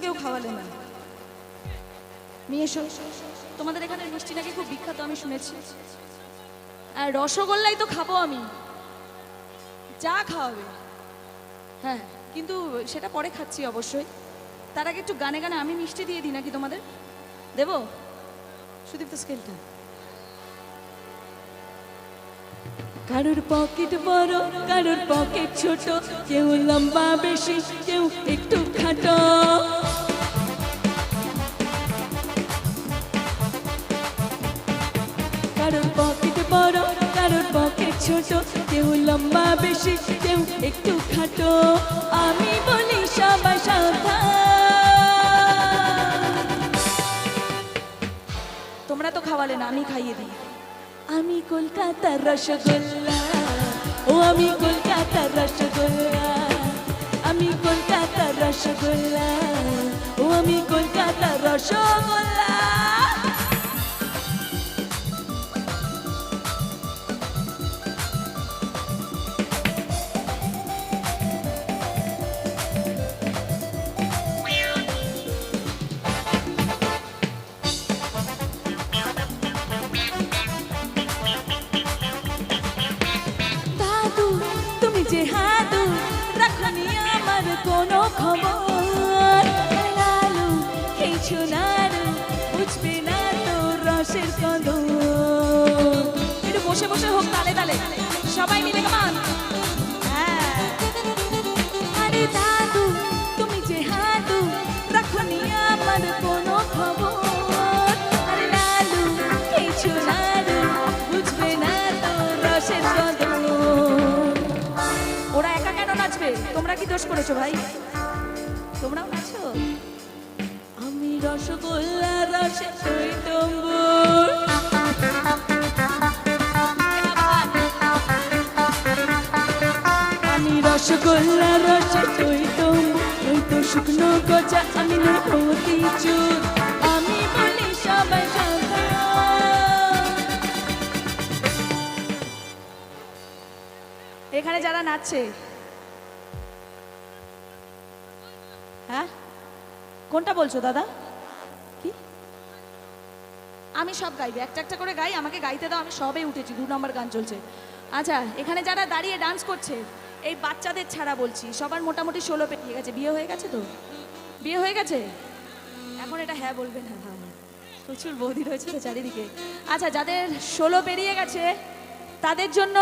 কেউ খাওয়ালে না। মেয়ে এসো, তোমাদের এখানে মিষ্টি নাকি খুব বিখ্যাত আমি শুনেছি। আর রসগোল্লাই তো খাবো আমি, যা খাওয়াবে। হ্যাঁ, কিন্তু সেটা পরে খাচ্ছি অবশ্যই। তার আগে একটু গানে গানে আমি মিষ্টি দিয়ে দিই নাকি তোমাদের? দেবো? সুদীপ্ত স্কেলটা। কারোর পকেট বড়, কারোর পকেট ছোট, কেউ লম্বা বেশি, কেউ একটু খাটো। কারোর পকেট বড়, কারোর পকেট ছোট, কেউ লম্বা বেশি, কেউ একটু খাটো। আমি বলি সবাই সাবধান। তোমরা তো খাওয়ালে না, আমি খাইয়ে দিই। আমি কলকাতার রসগোল্লা, ও আমি কলকাতার রসগোল্লা, আমি কলকাতার রসগোল্লা, ও আমি কলকাতার রসগোল্লা। কোনো খবর লালু কিছু নাড়ু বুঝবে না তো রসের কদর। একটু বসে বসে হোক তালে তালে, সবাই মিলে গান। হ্যাঁ, আরে দাদু তুমি যে হাদু, রাখনি আমার কোনো খবর। আরে লালু কিছু নাড়ু বুঝবে না তো রসের কদর। ওরা একা কেন নাচবে? তোমরা কি দোষ করেছো ভাই? তোমরাও নাচো। আমি রসগোল্লা রসে টইটম্বুর, আমি রসগোল্লা রসে টইটম্বুর, ওই তো শুকনো গজা আমি নতি চুর। আমি বলি সবাই সাবধান। এখানে যারা নাচছে, হ্যাঁ কোনটা বলছো দাদা? কি আমি সব গাইবে, একটা একটা করে গাই, আমাকে গাইতে দাও, আমি সবে উঠেছি, 2 নম্বর গান চলছে। আচ্ছা, এখানে যারা দাঁড়িয়ে ডান্স করছে, এই বাচ্চাদের ছাড়া বলছি, সবার মোটামুটি 16 পেরিয়ে গেছে। বিয়ে হয়ে গেছে তো? বিয়ে হয়ে গেছে? এখন এটা হ্যাঁ বলবেন? হ্যাঁ হ্যাঁ, প্রচুর বৌদি রয়েছে তো চারিদিকে। আচ্ছা, যাদের 16 পেরিয়ে গেছে তাদের জন্য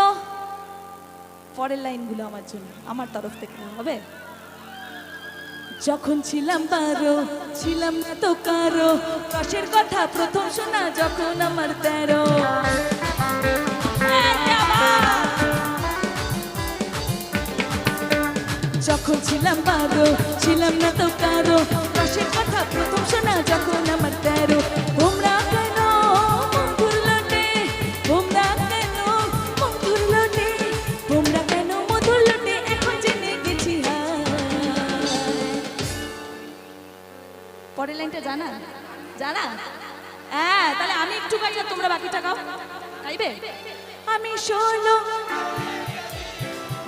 পরের লাইনগুলো আমার জন্য, আমার তরফ থেকে হবে। যখন ছিলাম 12, ছিলাম না তো কারো, রসের কথা প্রথম শোনা যখন আমার 13। যখন ছিলাম 12, ছিলাম না তো কারো, রসের কথা প্রথম শোনা যখন আমার 13। তোমরা কেন মন ধুলোটে, তোমরা কেন মন ধুলোটে, তোমরা কেন মধুর লোটে, এখন জেনে গেছি। পরের লাইনটা জানা? জানা? হ্যাঁ, তাহলে আমি একটু গাই আর তোমরা বাকিটা গাও। গাইবে? আমি 16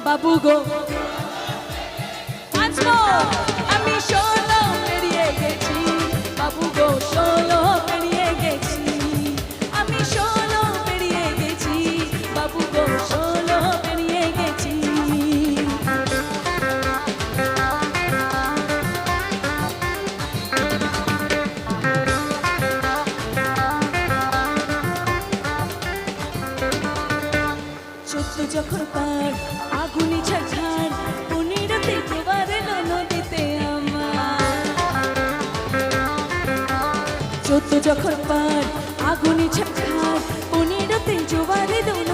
বাবু গো, আমি 16 পেরিয়ে গেছি বাবু গো, 16 পেরিয়ে গেছি, আমি 16 পেরিয়ে গেছি বাবু গো, 16 পেরিয়ে গেছি। যখন পার আগুনি ঝাড়, 15তে জোয়ার এলো নদীতে আমার। 14 যখন পার আগুনি ঝাড়, 15তে জোয়ার এলো